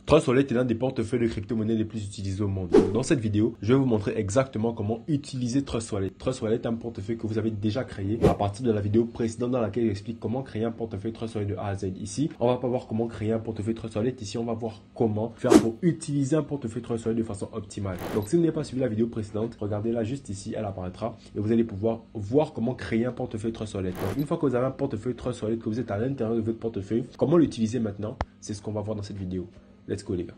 Trust Wallet est l'un des portefeuilles de crypto-monnaies les plus utilisés au monde. Donc, dans cette vidéo, je vais vous montrer exactement comment utiliser Trust Wallet. Trust Wallet est un portefeuille que vous avez déjà créé à partir de la vidéo précédente dans laquelle j'explique comment créer un portefeuille Trust Wallet de A à Z. Ici, on va pas voir comment créer un portefeuille Trust Wallet. Ici, on va voir comment faire pour utiliser un portefeuille Trust Wallet de façon optimale. Donc, si vous n'avez pas suivi la vidéo précédente, regardez-la juste ici, elle apparaîtra et vous allez pouvoir voir comment créer un portefeuille Trust Wallet. Donc, une fois que vous avez un portefeuille Trust Wallet, que vous êtes à l'intérieur de votre portefeuille, comment l'utiliser maintenant, c'est ce qu'on va voir dans cette vidéo. Let's go les gars.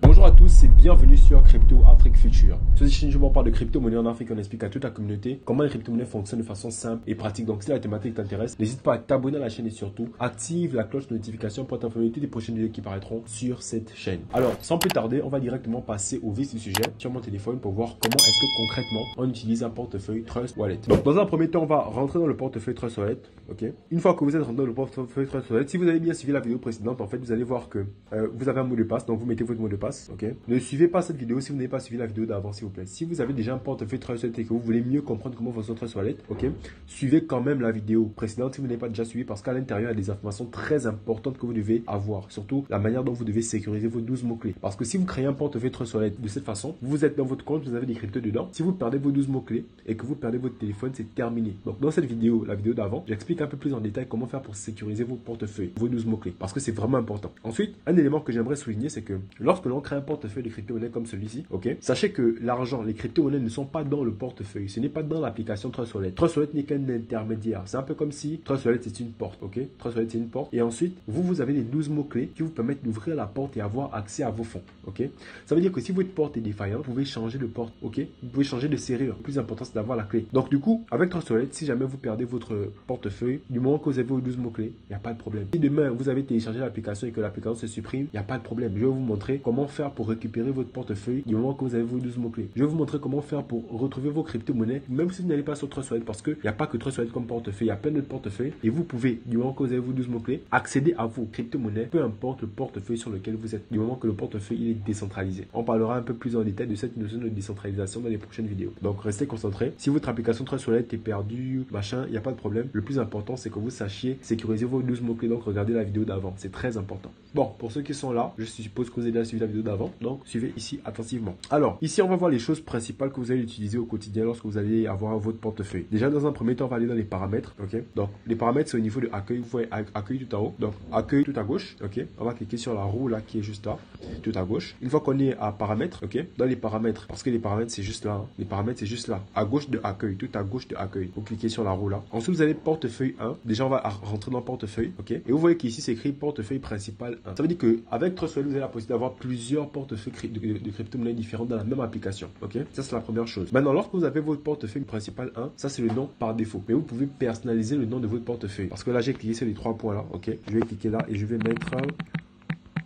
Bonjour à tous et bienvenue sur Crypto Afrique Future. Sur cette chaîne, je vous parle de crypto-monnaie en Afrique. On explique à toute la communauté comment les crypto-monnaies fonctionnent de façon simple et pratique. Donc, si la thématique t'intéresse, n'hésite pas à t'abonner à la chaîne et surtout active la cloche de notification pour t'informer de toutes les prochaines vidéos qui paraîtront sur cette chaîne. Alors, sans plus tarder, on va directement passer au vif du sujet sur mon téléphone pour voir comment est-ce que concrètement on utilise un portefeuille Trust Wallet. Donc, dans un premier temps, on va rentrer dans le portefeuille Trust Wallet. Ok. Une fois que vous êtes rentré dans le portefeuille Trust Wallet, si vous avez bien suivi la vidéo précédente, en fait, vous allez voir que vous avez un mot de passe. Donc, vous mettez votre mot de passe. Ok. Ne suivez pas cette vidéo si vous n'avez pas suivi la vidéo d'avant, s'il vous plaît. Si vous avez déjà un portefeuille Trust Wallet et que vous voulez mieux comprendre comment fonctionne Trust Wallet, ok, suivez quand même la vidéo précédente si vous n'avez pas déjà suivi parce qu'à l'intérieur, il y a des informations très importantes que vous devez avoir. Surtout la manière dont vous devez sécuriser vos 12 mots-clés. Parce que si vous créez un portefeuille Trust Wallet de cette façon, vous êtes dans votre compte, vous avez des cryptos dedans. Si vous perdez vos 12 mots-clés et que vous perdez votre téléphone, c'est terminé. Donc dans cette vidéo, la vidéo d'avant, j'explique un peu plus en détail comment faire pour sécuriser vos portefeuilles, vos 12 mots-clés. Parce que c'est vraiment important. Ensuite, un élément que j'aimerais souligner, c'est que lorsque l'on crée un portefeuille de crypto-monnaies comme celui-ci, ok, sachez que l'argent, les crypto-monnaies ne sont pas dans le portefeuille. Ce n'est pas dans l'application Trust Wallet. Trust Wallet n'est qu'un intermédiaire. C'est un peu comme si Trust Wallet c'est une porte, ok. Trust Wallet c'est une porte. Et ensuite, vous avez les 12 mots-clés qui vous permettent d'ouvrir la porte et avoir accès à vos fonds, ok. Ça veut dire que si votre porte est défaillante, vous pouvez changer de porte, ok. Vous pouvez changer de serrure. Le plus important, c'est d'avoir la clé. Donc du coup, avec Trust Wallet, si jamais vous perdez votre portefeuille, du moment que vous avez vos 12 mots-clés, il n'y a pas de problème. Si demain, vous avez téléchargé l'application et que l'application se supprime, il n'y a pas de problème. Je vais vous montrer comment faire pour récupérer votre portefeuille du moment que vous avez vos 12 mots-clés. Je vais vous montrer comment faire pour retrouver vos crypto-monnaies, même si vous n'allez pas sur Trust Wallet, parce qu'il n'y a pas que Trust Wallet comme portefeuille, il y a plein d'autres portefeuilles. Et vous pouvez, du moment que vous avez vos 12 mots-clés, accéder à vos crypto-monnaies, peu importe le portefeuille sur lequel vous êtes, du moment que le portefeuille il est décentralisé. On parlera un peu plus en détail de cette notion de décentralisation dans les prochaines vidéos. Donc restez concentrés. Si votre application Trust Wallet est perdue, machin, il n'y a pas de problème. Le plus important, c'est que vous sachiez sécuriser vos 12 mots-clés. Donc regardez la vidéo d'avant, c'est très important. Bon, pour ceux qui sont là, je suppose que vous avez déjà suivi la vidéo d'avant, donc suivez ici attentivement. Alors, ici, on va voir les choses principales que vous allez utiliser au quotidien lorsque vous allez avoir votre portefeuille. Déjà, dans un premier temps, on va aller dans les paramètres, ok. Donc, les paramètres, c'est au niveau de accueil. Vous voyez accueil tout en haut. Donc, accueil tout à gauche, ok. On va cliquer sur la roue là qui est juste là, tout à gauche. Une fois qu'on est à paramètres, ok. Dans les paramètres, parce que les paramètres, c'est juste là. Hein. Les paramètres, c'est juste là. À gauche de accueil, tout à gauche de accueil. Vous cliquez sur la roue là. Ensuite, vous allez portefeuille 1. Déjà, on va rentrer dans portefeuille, ok. Et vous voyez qu'ici, c'est écrit portefeuille principal 1. Ça veut dire qu'avec Trust Wallet, vous avez la possibilité d'avoir plusieurs portefeuilles de crypto-monnaies différentes dans la même application, ok. Ça, c'est la première chose. Maintenant, lorsque vous avez votre portefeuille principal 1, ça, c'est le nom par défaut. Mais vous pouvez personnaliser le nom de votre portefeuille. Parce que là, j'ai cliqué sur les 3 points là, ok. Je vais cliquer là et je vais mettre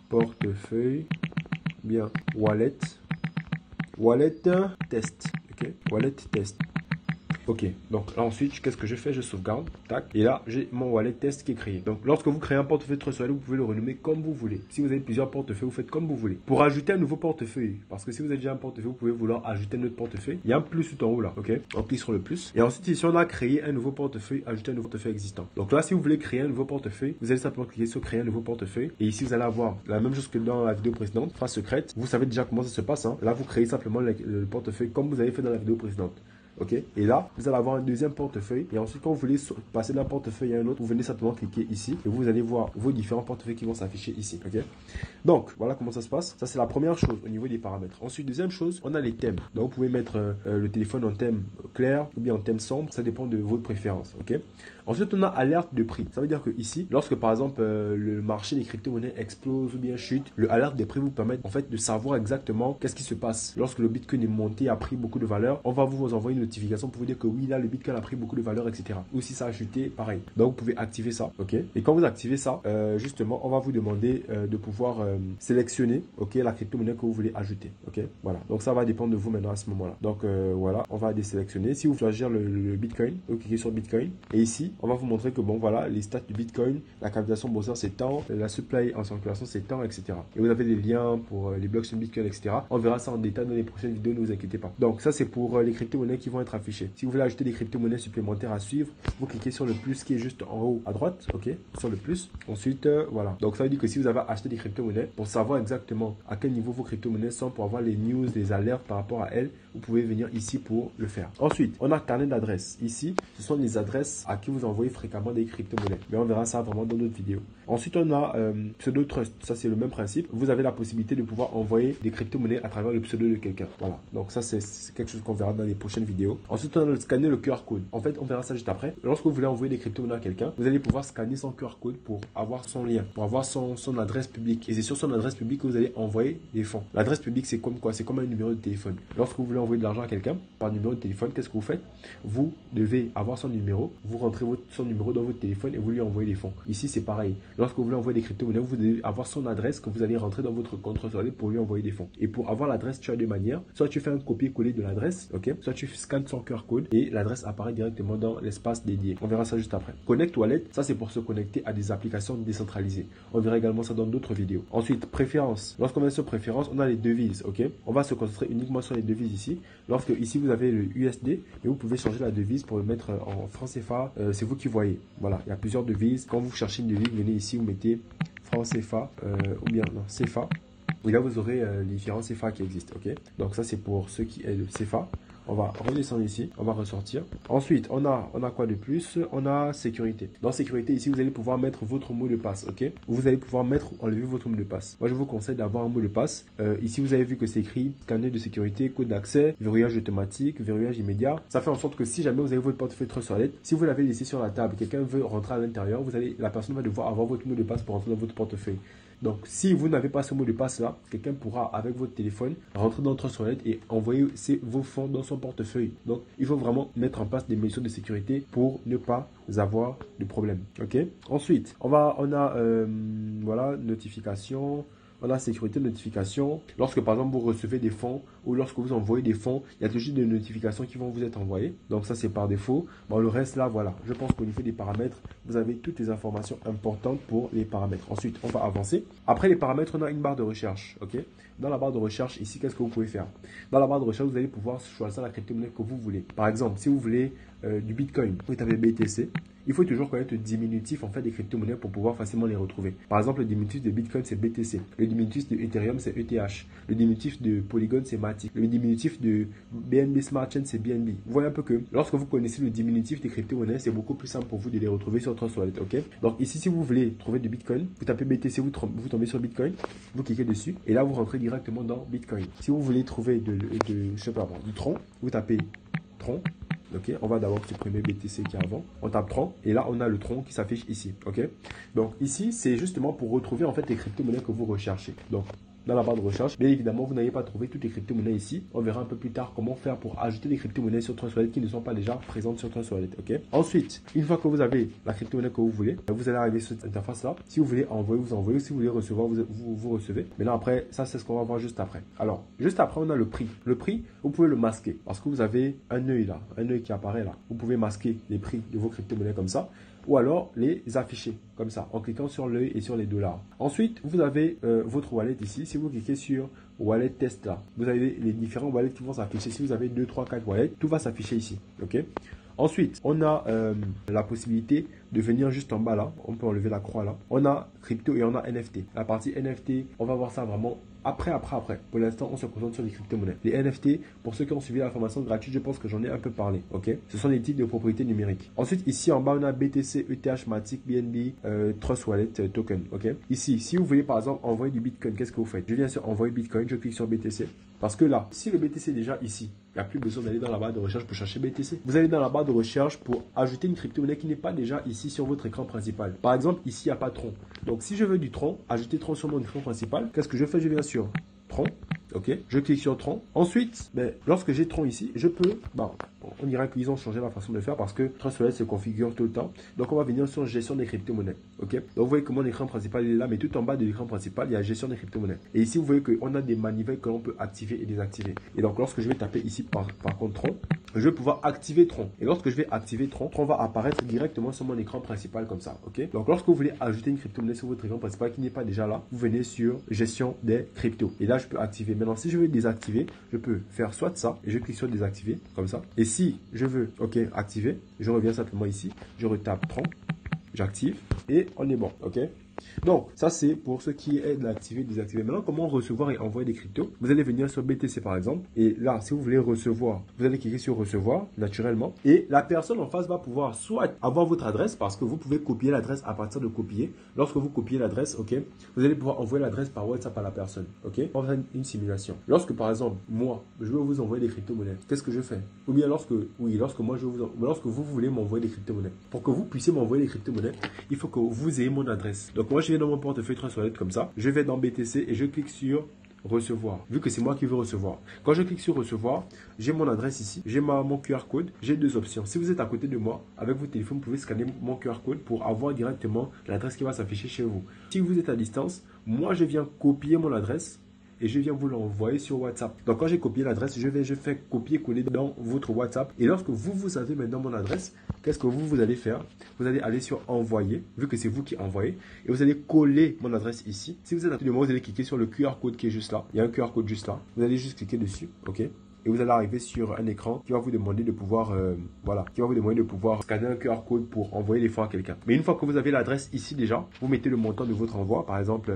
portefeuille, bien, wallet test, ok. Wallet test. Ok, donc là ensuite, qu'est-ce que je fais? Je sauvegarde, tac, et là j'ai mon wallet test qui est créé. Donc lorsque vous créez un portefeuille Trust Wallet, vous pouvez le renommer comme vous voulez. Si vous avez plusieurs portefeuilles, vous faites comme vous voulez. Pour ajouter un nouveau portefeuille, parce que si vous avez déjà un portefeuille, vous pouvez vouloir ajouter un autre portefeuille. Il y a un plus tout en haut là, ok. On clique sur le plus. Et ensuite ici on a créé un nouveau portefeuille, ajouter un nouveau portefeuille existant. Donc là si vous voulez créer un nouveau portefeuille, vous allez simplement cliquer sur créer un nouveau portefeuille. Et ici vous allez avoir la même chose que dans la vidéo précédente, phrase secrète. Vous savez déjà comment ça se passe. Hein. Là vous créez simplement le portefeuille comme vous avez fait dans la vidéo précédente. Ok, et là, vous allez avoir un deuxième portefeuille. Et ensuite, quand vous voulez passer d'un portefeuille à un autre, vous venez simplement cliquer ici. Et vous allez voir vos différents portefeuilles qui vont s'afficher ici. Ok, donc voilà comment ça se passe. Ça, c'est la première chose au niveau des paramètres. Ensuite, deuxième chose, on a les thèmes. Donc, vous pouvez mettre le téléphone en thème clair ou bien en thème sombre. Ça dépend de votre préférence. Ok, ensuite, on a alerte de prix. Ça veut dire que ici, lorsque par exemple le marché des crypto-monnaies explose ou bien chute, le alerte des prix vous permet en fait de savoir exactement qu'est-ce qui se passe. Lorsque le Bitcoin est monté, a pris beaucoup de valeur, on va vous envoyer une notification pour vous dire que oui, là, le Bitcoin a pris beaucoup de valeur, etc. Ou si ça a chuté, pareil. Donc, vous pouvez activer ça, ok? Et quand vous activez ça, justement, on va vous demander de pouvoir sélectionner, ok, la crypto-monnaie que vous voulez ajouter, ok? Voilà. Donc, ça va dépendre de vous maintenant à ce moment-là. Donc, voilà, on va désélectionner. Si vous choisissez le Bitcoin, vous cliquez sur Bitcoin. Et ici, on va vous montrer que, bon, voilà, les stats du Bitcoin, la capitalisation boursière, c'est tant, la supply en circulation, c'est tant, etc. Et vous avez des liens pour les blocs sur Bitcoin, etc. On verra ça en détail dans les prochaines vidéos, ne vous inquiétez pas. Donc, ça, c'est pour les crypto-monnaies qui vont être affichées. Si vous voulez ajouter des crypto-monnaies supplémentaires à suivre, vous cliquez sur le plus qui est juste en haut à droite, ok, sur le plus. Ensuite, voilà. Donc, ça veut dire que si vous avez acheté des crypto-monnaies, pour savoir exactement à quel niveau vos crypto-monnaies sont, pour avoir les news, les alertes par rapport à elles, vous pouvez venir ici pour le faire. Ensuite, on a carnet d'adresses. Ici, ce sont les adresses à qui vous envoyez fréquemment des crypto-monnaies. Mais on verra ça vraiment dans d'autres vidéos. Ensuite, on a pseudo trust. Ça, c'est le même principe. Vous avez la possibilité de pouvoir envoyer des crypto-monnaies à travers le pseudo de quelqu'un. Voilà. Donc, ça, c'est quelque chose qu'on verra dans les prochaines vidéos. Ensuite, on a scanner le QR code. En fait, on verra ça juste après. Lorsque vous voulez envoyer des crypto-monnaies à quelqu'un, vous allez pouvoir scanner son QR code pour avoir son lien, pour avoir son adresse publique. Et c'est sur son adresse publique que vous allez envoyer des fonds. L'adresse publique, c'est comme quoi? C'est comme un numéro de téléphone. Lorsque vous voulez envoyer de l'argent à quelqu'un par numéro de téléphone, qu'est-ce que vous faites? Vous devez avoir son numéro, vous rentrez son numéro dans votre téléphone et vous lui envoyez des fonds. Ici, c'est pareil. Lorsque vous voulez envoyer des crypto-monnaies, vous devez avoir son adresse que vous allez rentrer dans votre compte Trustwallet pour lui envoyer des fonds. Et pour avoir l'adresse, tu as deux manières. Soit tu fais un copier-coller de l'adresse, ok? Soit tu scannes son QR code et l'adresse apparaît directement dans l'espace dédié. On verra ça juste après. Connect Wallet, ça c'est pour se connecter à des applications décentralisées. On verra également ça dans d'autres vidéos. Ensuite, préférences. Lorsqu'on est sur préférences, on a les devises, ok? On va se concentrer uniquement sur les devises ici. Lorsque ici vous avez le USD, et vous pouvez changer la devise pour le mettre en franc CFA. C'est vous qui voyez. Voilà, il y a plusieurs devises. Quand vous cherchez une devise, vous venez ici, vous mettez franc CFA ou bien non, CFA. Et là, vous aurez les différents CFA qui existent, ok? Donc ça, c'est pour ceux qui est le CFA. On va redescendre ici, on va ressortir. Ensuite, on a quoi de plus? On a sécurité. Dans sécurité, ici, vous allez pouvoir mettre votre mot de passe, ok? Vous allez pouvoir enlever votre mot de passe. Moi, je vous conseille d'avoir un mot de passe. Ici, vous avez vu que c'est écrit scanner de sécurité, code d'accès, verrouillage automatique, verrouillage immédiat. Ça fait en sorte que si jamais vous avez votre portefeuille Trustwallet, si vous l'avez laissé sur la table, quelqu'un veut rentrer à l'intérieur, la personne va devoir avoir votre mot de passe pour rentrer dans votre portefeuille. Donc, si vous n'avez pas ce mot de passe là, quelqu'un pourra, avec votre téléphone, rentrer dans Trustwallet et envoyer vos fonds dans son portefeuille. Donc, il faut vraiment mettre en place des mesures de sécurité pour ne pas avoir de problème. Ok. Ensuite, on a voilà, notification. On a sécurité de notification. Lorsque par exemple vous recevez des fonds ou lorsque vous envoyez des fonds, il y a toujours des notifications qui vont vous être envoyées. Donc ça c'est par défaut. Bon, le reste là, voilà. Je pense qu'au niveau des paramètres, vous avez toutes les informations importantes pour les paramètres. Ensuite, on va avancer. Après les paramètres, on a une barre de recherche. Ok. Dans la barre de recherche, ici, qu'est-ce que vous pouvez faire? Dans la barre de recherche, vous allez pouvoir choisir la crypto-monnaie que vous voulez. Par exemple, si vous voulez du Bitcoin, vous tapez BTC. Il faut toujours connaître le diminutif en fait des crypto-monnaies pour pouvoir facilement les retrouver. Par exemple, le diminutif de Bitcoin, c'est BTC. Le diminutif de Ethereum, c'est ETH. Le diminutif de Polygon, c'est Matic. Le diminutif de BNB Smart Chain, c'est BNB. Vous voyez un peu que lorsque vous connaissez le diminutif des crypto-monnaies, c'est beaucoup plus simple pour vous de les retrouver sur Trustwallet, ok? Donc ici, si vous voulez trouver du Bitcoin, vous tapez BTC, vous tombez sur Bitcoin, vous cliquez dessus et là, vous rentrez directement dans Bitcoin. Si vous voulez trouver je sais pas, du Tron, vous tapez Tron. Ok, on va d'abord supprimer BTC qui est avant. On tape Tron et là on a le Tron qui s'affiche ici. Ok, donc ici c'est justement pour retrouver en fait les crypto-monnaies que vous recherchez. Donc dans la barre de recherche, bien évidemment vous n'avez pas trouvé toutes les crypto-monnaies ici. On verra un peu plus tard comment faire pour ajouter des crypto-monnaies sur Trustwallet qui ne sont pas déjà présentes sur Trustwallet. Ok. Ensuite, une fois que vous avez la crypto-monnaie que vous voulez, vous allez arriver sur cette interface là. Si vous voulez envoyer, vous envoyez. Si vous voulez recevoir, vous recevez. Maintenant après, ça c'est ce qu'on va voir juste après. Alors, juste après on a le prix. Le prix, vous pouvez le masquer parce que vous avez un œil là, un œil qui apparaît là. Vous pouvez masquer les prix de vos crypto-monnaies comme ça. Ou alors les afficher comme ça en cliquant sur l'œil et sur les dollars. Ensuite, vous avez votre wallet ici. Si vous cliquez sur wallet test là, vous avez les différents wallets qui vont s'afficher. Si vous avez 2, 3, 4 wallets, tout va s'afficher ici. Ok. Ensuite, on a la possibilité de venir juste en bas là. On peut enlever la croix là. On a crypto et on a NFT. La partie NFT, on va voir ça vraiment après. Pour l'instant, on se concentre sur les crypto-monnaies. Les NFT, pour ceux qui ont suivi la formation gratuite, je pense que j'en ai un peu parlé. Ok. Ce sont les titres de propriété numérique. Ensuite, ici en bas, on a BTC, ETH, Matic, BNB, Trust Wallet, Token. Ok. Ici, si vous voulez par exemple envoyer du Bitcoin, qu'est-ce que vous faites? Je viens sur envoyer Bitcoin, je clique sur BTC. Parce que là, si le BTC est déjà ici, il n'y a plus besoin d'aller dans la barre de recherche pour chercher BTC. Vous allez dans la barre de recherche pour ajouter une crypto-monnaie qui n'est pas déjà ici sur votre écran principal. Par exemple, ici, il n'y a pas Tron. Donc, si je veux du Tron, ajouter Tron sur mon écran principal, qu'est-ce que je fais? Je viens sur Tron. Ok, je clique sur Tron. Ensuite, lorsque j'ai Tron ici, je peux, on dira qu'ils ont changé la façon de faire parce que Trust Wallet se configure tout le temps. Donc, on va venir sur gestion des crypto-monnaies. Ok? Donc, vous voyez que mon écran principal est là, mais tout en bas de l'écran principal, il y a gestion des crypto-monnaies. Et ici, vous voyez qu'on a des manivelles que l'on peut activer et désactiver. Et donc, lorsque je vais taper ici par contre Tron, je vais pouvoir activer Tron. Et lorsque je vais activer Tron, Tron va apparaître directement sur mon écran principal comme ça. Ok? Donc, lorsque vous voulez ajouter une crypto-monnaie sur votre écran principal qui n'est pas déjà là, vous venez sur gestion des cryptos. Et là, je peux activer. Maintenant, si je veux désactiver, je peux faire soit ça et je clique sur désactiver comme ça. Et si je veux, ok, activer, je reviens simplement ici, je retape Tron, j'active et on est bon. Ok? Donc, ça c'est pour ce qui est d'activer, désactiver. Maintenant, comment recevoir et envoyer des cryptos? Vous allez venir sur BTC par exemple. Et là, si vous voulez recevoir, vous allez cliquer sur recevoir naturellement. Et la personne en face va pouvoir soit avoir votre adresse parce que vous pouvez copier l'adresse à partir de copier. Lorsque vous copiez l'adresse, ok, vous allez pouvoir envoyer l'adresse par WhatsApp à la personne. Ok, on va faire une simulation. Lorsque par exemple, moi, je veux vous envoyer des crypto-monnaies, qu'est-ce que je fais? Ou bien lorsque vous voulez m'envoyer des crypto-monnaies. Pour que vous puissiez m'envoyer des crypto-monnaies, il faut que vous ayez mon adresse. Donc, moi, je vais dans mon portefeuille Trust Wallet comme ça. Je vais dans BTC et je clique sur recevoir. Vu que c'est moi qui veux recevoir. Quand je clique sur recevoir, j'ai mon adresse ici. J'ai mon QR code. J'ai deux options. Si vous êtes à côté de moi, avec votre téléphone, vous pouvez scanner mon QR code pour avoir directement l'adresse qui va s'afficher chez vous. Si vous êtes à distance, moi, je viens copier mon adresse et je viens vous l'envoyer sur WhatsApp. Donc, quand j'ai copié l'adresse, je fais copier-coller dans votre WhatsApp. Et lorsque vous avez maintenant mon adresse, qu'est-ce que vous allez faire? Vous allez aller sur envoyer, vu que c'est vous qui envoyez, et vous allez coller mon adresse ici. Si vous êtes à côté de moi, vous allez cliquer sur le QR code qui est juste là. Il y a un QR code juste là. Vous allez juste cliquer dessus, ok? Et vous allez arriver sur un écran qui va vous demander de pouvoir, scanner un QR code pour envoyer les fonds à quelqu'un. Mais une fois que vous avez l'adresse ici déjà, vous mettez le montant de votre envoi, par exemple,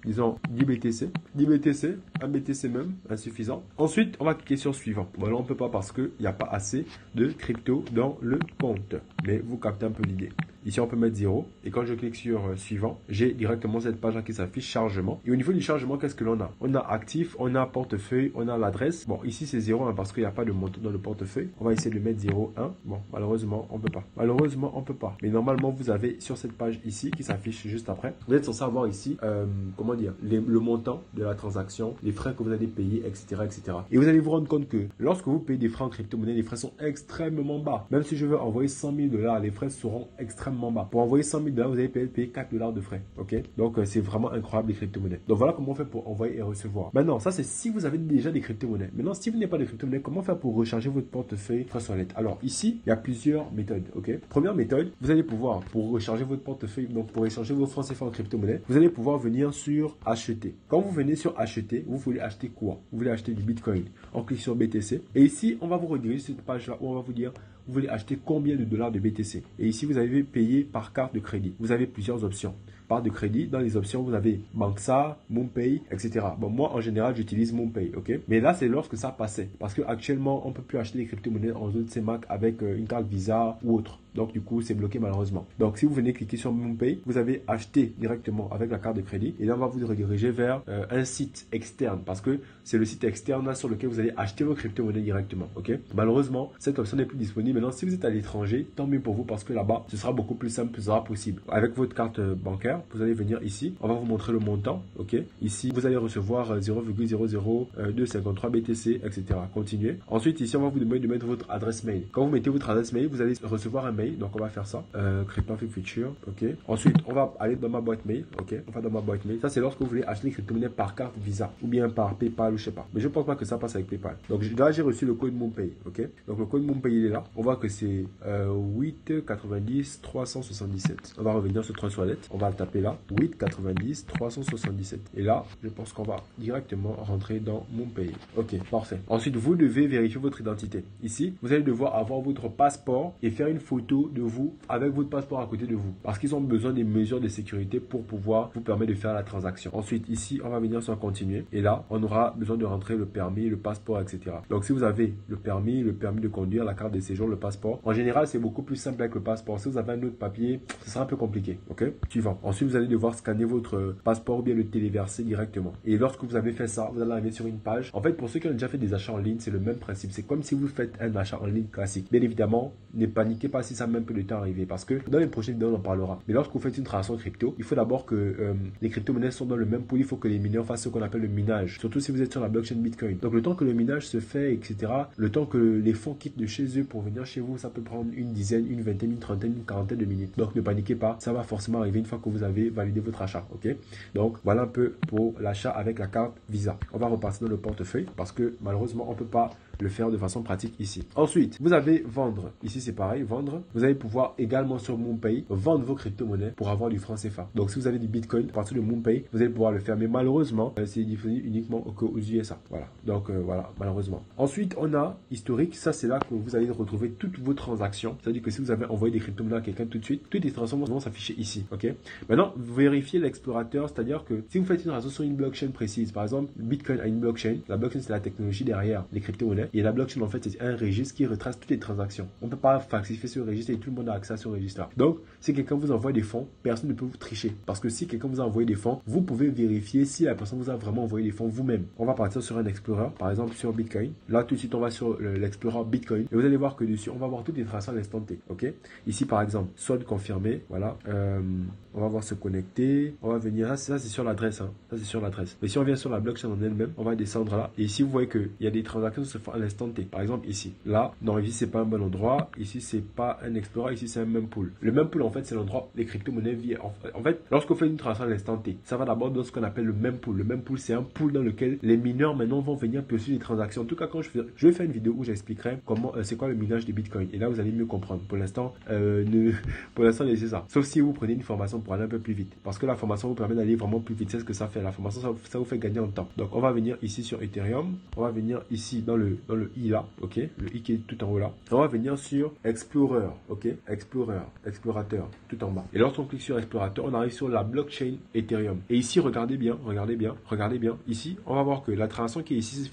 disons 10 BTC, 10 BTC, 1 BTC même, insuffisant. Ensuite, on va cliquer sur suivant. Bon, là, on ne peut pas parce qu'il n'y a pas assez de crypto dans le compte. Mais vous captez un peu l'idée. Ici, on peut mettre 0. Et quand je clique sur suivant, j'ai directement cette page qui s'affiche chargement. Et au niveau du chargement, qu'est-ce que l'on a? On a actif, on a portefeuille, on a l'adresse. Bon, ici, c'est 0 hein, parce qu'il n'y a pas de montant dans le portefeuille. On va essayer de mettre 0, 1. Bon, malheureusement, on ne peut pas. Malheureusement, on ne peut pas. Mais normalement, vous avez sur cette page ici qui s'affiche juste après. Vous êtes censé avoir ici, comment dire, le montant de la transaction, les frais que vous allez payer, etc., etc. Et vous allez vous rendre compte que lorsque vous payez des frais en crypto-monnaie, les frais sont extrêmement bas. Même si je veux envoyer 100 000 $, les frais seront extrêmement bas. Pour envoyer 100 000 $, vous allez payer 4 $ de frais. Ok? Donc, c'est vraiment incroyable les crypto-monnaies. Donc, voilà comment on fait pour envoyer et recevoir. Maintenant, ça, c'est si vous avez déjà des crypto-monnaies. Maintenant, si vous n'avez pas de crypto-monnaies, comment faire pour recharger votre portefeuille Trust Wallet? Alors, ici, il y a plusieurs méthodes. Ok? Première méthode, vous allez pouvoir, pour recharger votre portefeuille, donc pour échanger vos francs CFA en crypto-monnaie, vous allez pouvoir venir sur acheter. Quand vous venez sur acheter, vous voulez acheter quoi? Vous voulez acheter du Bitcoin. On clique sur BTC. Et ici, on va vous rediriger sur cette page-là où on va vous dire vous voulez acheter combien de dollars de BTC. Et ici, vous avez payé par carte de crédit. Vous avez plusieurs options. Part de crédit, dans les options, vous avez Banksa, MoonPay, etc. Bon, moi, en général, j'utilise MoonPay, ok? Mais là, c'est lorsque ça passait. Parce qu'actuellement, on ne peut plus acheter des crypto-monnaies en zone CMAC avec une carte Visa ou autre. Donc, du coup, c'est bloqué malheureusement. Donc, si vous venez cliquer sur MoonPay, vous avez acheté directement avec la carte de crédit. Et là, on va vous rediriger vers un site externe. Parce que c'est le site externe là, sur lequel vous allez acheter vos crypto-monnaies directement, ok? Malheureusement, cette option n'est plus disponible. Maintenant, si vous êtes à l'étranger, tant mieux pour vous parce que là-bas, ce sera beaucoup plus simple, ce sera possible. Avec votre carte bancaire, vous allez venir ici, on va vous montrer le montant, ok? Ici, vous allez recevoir 0,00253 BTC, etc. Continuez. Ensuite, ici, on va vous demander de mettre votre adresse mail. Quand vous mettez votre adresse mail, vous allez recevoir un mail, donc on va faire ça. Crypto Afrique Future, ok? Ensuite, on va aller dans ma boîte mail, ok? On va dans ma boîte mail. Ça, c'est lorsque vous voulez acheter les crypto-monnaies par carte Visa ou bien par PayPal ou je sais pas. Mais je pense pas que ça passe avec PayPal. Donc là, j'ai reçu le code MoonPay, ok? Donc le code MoonPay, il est là. On voit que c'est 890 377. On va revenir sur Trust Wallet. On va le taper là. 890 377. Et là, je pense qu'on va directement rentrer dans MoonPay. Ok, parfait. Ensuite, vous devez vérifier votre identité. Ici, vous allez devoir avoir votre passeport et faire une photo de vous avec votre passeport à côté de vous. Parce qu'ils ont besoin des mesures de sécurité pour pouvoir vous permettre de faire la transaction. Ensuite, ici, on va venir sur continuer. Et là, on aura besoin de rentrer le permis, le passeport, etc. Donc, si vous avez le permis de conduire, la carte de séjour, le passeport, en général, c'est beaucoup plus simple avec le passeport. Si vous avez un autre papier, ce sera un peu compliqué. Ok? Suivant. Ensuite, vous allez devoir scanner votre passeport ou bien le téléverser directement. Et lorsque vous avez fait ça, vous allez arriver sur une page. En fait, pour ceux qui ont déjà fait des achats en ligne, c'est le même principe. C'est comme si vous faites un achat en ligne classique. Bien évidemment, ne paniquez pas si ça met un peu de temps à arriver parce que dans les prochaines vidéos, on en parlera. Mais lorsque vous faites une transaction crypto, il faut d'abord que les crypto-monnaies sont dans le même pool. Il faut que les mineurs fassent ce qu'on appelle le minage, surtout si vous êtes sur la blockchain Bitcoin. Donc le temps que le minage se fait, etc., le temps que les fonds quittent de chez eux pour venir chez vous, ça peut prendre une dizaine, une vingtaine, une trentaine, une quarantaine de minutes. Donc ne paniquez pas, ça va forcément arriver une fois que vous avez validé votre achat. Ok? Donc voilà un peu pour l'achat avec la carte Visa. On va repartir dans le portefeuille parce que malheureusement on ne peut pas le faire de façon pratique ici. Ensuite, vous avez vendre. Ici, c'est pareil, vendre. Vous allez pouvoir également sur MoonPay vendre vos crypto-monnaies pour avoir du franc CFA. Donc, si vous avez du Bitcoin à partir de MoonPay, vous allez pouvoir le faire. Mais malheureusement, c'est disponible uniquement aux USA. Voilà. Donc, voilà, malheureusement. Ensuite, on a historique. Ça, c'est là que vous allez retrouver toutes vos transactions. C'est-à-dire que si vous avez envoyé des crypto-monnaies à quelqu'un tout de suite, toutes les transactions vont s'afficher ici. OK? Maintenant, vous vérifiez l'explorateur. C'est-à-dire que si vous faites une transaction sur une blockchain précise, par exemple, Bitcoin a une blockchain. La blockchain, c'est la technologie derrière les crypto-monnaies. Et la blockchain, en fait, c'est un registre qui retrace toutes les transactions. On ne peut pas falsifier ce registre et tout le monde a accès à ce registre-là. Donc, si quelqu'un vous envoie des fonds, personne ne peut vous tricher. Parce que si quelqu'un vous a envoyé des fonds, vous pouvez vérifier si la personne vous a vraiment envoyé des fonds vous-même. On va partir sur un Explorer, par exemple sur Bitcoin. Là, tout de suite, on va sur l'Explorer Bitcoin. Et vous allez voir que dessus, on va voir toutes les transactions à l'instant T. OK? Ici, par exemple, solde confirmé. Voilà. On va voir se connecter. On va venir. Ça, c'est sur l'adresse. Hein. Ça, c'est sur l'adresse. Mais si on vient sur la blockchain en elle-même, on va descendre là. Et ici, vous voyez qu'il y a des transactions qui se font à l'instant T. Par exemple, ici. Là, non, ici, c'est pas un bon endroit. Ici, c'est pas un Explorer. Ici, c'est un mempool. Le mempool, en fait, c'est l'endroit où les crypto-monnaies vivent. En fait, lorsqu'on fait une transaction à l'instant T, ça va d'abord dans ce qu'on appelle le mempool. Le mempool, c'est un pool dans lequel les mineurs maintenant vont venir piocher les transactions. En tout cas, quand je vais faire une vidéo où j'expliquerai comment, c'est quoi le minage de Bitcoin. Et là, vous allez mieux comprendre. Pour l'instant, laissez ça. Sauf si vous prenez une formation pour aller un peu plus vite. Parce que la formation vous permet d'aller vraiment plus vite. C'est ce que ça fait. La formation, ça vous fait gagner en temps. Donc, on va venir ici sur Ethereum. On va venir ici dans le i là. OK? Le i qui est tout en haut là. On va venir sur Explorer. OK? Explorer. Explorateur. Tout en bas. Et lorsqu'on clique sur Explorateur, on arrive sur la blockchain Ethereum. Et ici, regardez bien. Ici, on va voir que la transaction qui est ici,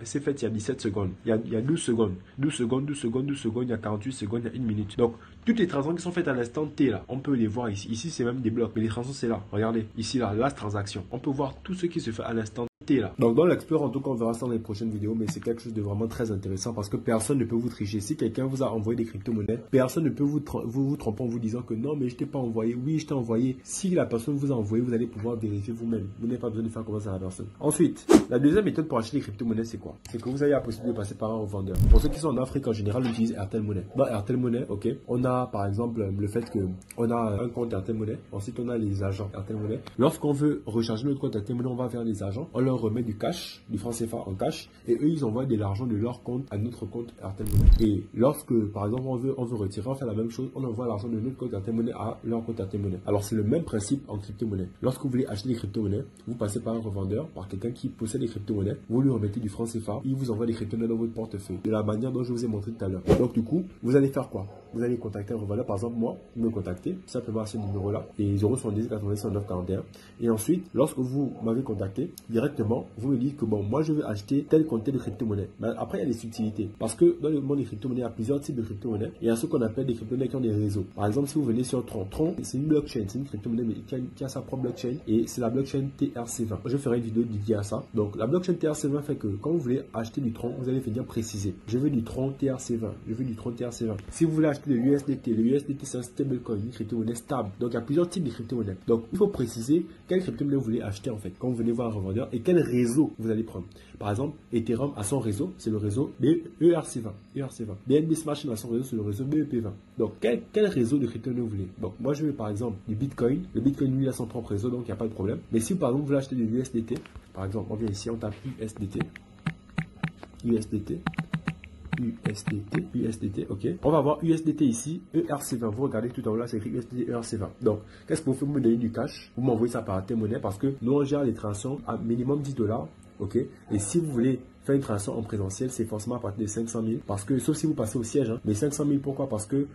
c'est faite il y a 17 secondes. Il y a 12 secondes. 12 secondes, 12 secondes, 12 secondes. Il y a 48 secondes, il y a 1 minute. Donc, toutes les transactions qui sont faites à l'instant T là, on peut les voir ici. Ici, c'est même des blocs. Mais les transactions, c'est là. Regardez. Ici, là, la transaction. On peut voir tout ce qui se fait à l'instant T là. Donc, dans l'Explorer, en tout cas, on verra ça dans les prochaines vidéos. Mais c'est quelque chose de vraiment très intéressant parce que personne ne peut vous tricher. Si quelqu'un vous a envoyé des crypto-monnaies, personne ne peut vous tromper en vous disant que non, mais je t'ai pas envoyé. Oui, je t'ai envoyé. Si la personne vous a envoyé, vous allez pouvoir vérifier vous-même. Vous n'avez pas besoin de faire confiance à la personne. Ensuite, la deuxième méthode pour acheter des crypto-monnaies, c'est quoi? C'est que vous avez la possibilité de passer par un revendeur. Pour ceux qui sont en Afrique, en général, on utilise Airtel Money. Dans Airtel Money, OK, on a par exemple le fait que on a un compte Airtel Money. Ensuite, on a les agents Airtel Money. Lorsqu'on veut recharger notre compte Airtel Money, on va vers les agents. On leur remet du cash, du franc CFA en cash. Et eux, ils envoient de l'argent de leur compte à notre compte Airtel Money. Et lorsque, par exemple, on veut retirer, on fait la même chose. On envoie l'argent de notre compte Airtel Money à leur compte Airtel Money. Alors, c'est le même principe en crypto-monnaie. Lorsque vous voulez acheter des crypto-monnaies, vous passez par un revendeur, par quelqu'un qui possède des crypto-monnaies. Vous lui remettez du franc CFA. Il vous envoie des crypto-monnaies dans votre portefeuille. De la manière dont je vous ai montré tout à l'heure. Donc, du coup, vous allez faire quoi? Vous allez contacter un revendeur. Par exemple, moi, vous me contactez simplement à ce numéro-là. Et 070 90 9 41. Et ensuite, lorsque vous m'avez contacté, directement, vous me dites que bon, moi, je veux acheter tel compte de crypto-monnaie. Mais après, il y a des subtilités. Parce que dans le monde des crypto-monnaies, il y a plusieurs types de crypto-monnaies. Il y a ce qu'on appelle des crypto-monnaies qui ont des réseaux. Par exemple, si vous venez sur Tron. Tron, c'est une blockchain. C'est une crypto-monnaie qui a sa propre blockchain. Et c'est la blockchain TRC20. Je ferai une vidéo dédiée à ça. Donc, la blockchain TRC20 fait que quand vous voulez acheter du Tron, vous allez venir préciser. Je veux du Tron TRC20. Je veux du Tron TRC20. Si vous voulez acheter de l'USDT, le USDT, c'est un stablecoin, une crypto-monnaie stable. Donc, il y a plusieurs types de crypto-monnaies. Donc, il faut préciser quelle crypto-monnaie vous voulez acheter en fait quand vous venez voir un revendeur et quel réseau vous allez prendre. Par exemple, Ethereum a son réseau, c'est le réseau ERC20. BNB Smart Chain a son réseau, c'est le réseau BEP20. Donc, quel réseau de crypto-monnaie vous voulez? Donc, moi, je veux par exemple du Bitcoin. Le Bitcoin, lui, a son propre réseau, donc il n'y a pas de problème. Mais si par exemple, vous voulez acheter de l'USDT, par exemple, on vient ici, on tape USDT, ok. On va voir USDT ici, ERC20. Vous regardez tout en haut là, c'est écrit USDT ERC20. Donc, qu'est-ce que vous faites? Vous me donnez du cash, vous m'envoyez ça par Airtel Money parce que nous, on gère les transactions à minimum $10, ok. Et si vous voulez faire une transaction en présentiel, c'est forcément à partir de 500 000. Parce que, sauf si vous passez au siège, hein, mais 500 000, pourquoi? Parce que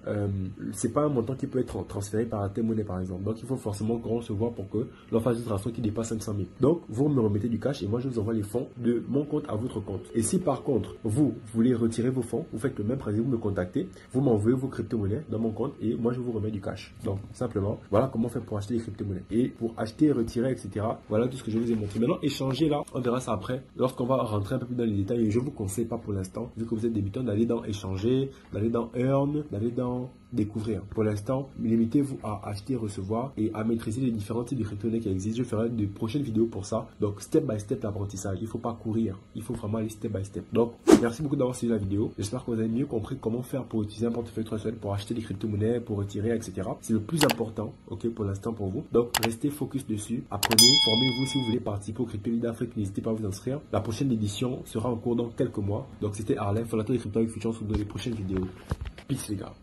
c'est pas un montant qui peut être transféré par Airtel Money, par exemple. Donc, il faut forcément qu'on se voit pour que l'on fasse une transaction qui dépasse 500 000. Donc, vous me remettez du cash et moi, je vous envoie les fonds de mon compte à votre compte. Et si par contre, vous voulez retirer vos fonds, vous faites le même principe, vous me contactez, vous m'envoyez vos crypto-monnaies dans mon compte et moi, je vous remets du cash. Donc, simplement, voilà comment on fait pour acheter des crypto-monnaies. Et pour acheter, retirer, etc. Voilà tout ce que je vous ai montré. Maintenant, échanger là, on verra ça après, lorsqu'on va rentrer un peu plus dans les détails. Et je vous conseille pas pour l'instant, vu que vous êtes débutant, d'aller dans échanger, d'aller dans earn, d'aller dans découvrir. Pour l'instant, limitez-vous à acheter et recevoir et à maîtriser les différents types de crypto-monnaies qui existent. Je ferai de prochaines vidéos pour ça. Donc, step by step l'apprentissage. Il ne faut pas courir. Il faut vraiment aller step by step. Donc, merci beaucoup d'avoir suivi la vidéo. J'espère que vous avez mieux compris comment faire pour utiliser un portefeuille traditionnel pour acheter des crypto-monnaies, pour retirer, etc. C'est le plus important, ok, pour l'instant pour vous. Donc, restez focus dessus. Apprenez, formez-vous si vous voulez participer au Crypto League d'Afrique. N'hésitez pas à vous inscrire. La prochaine édition sera en cours dans quelques mois. Donc, c'était Arlem, fondateur des Crypto League Future. On se retrouve dans les prochaines vidéos. Peace les gars.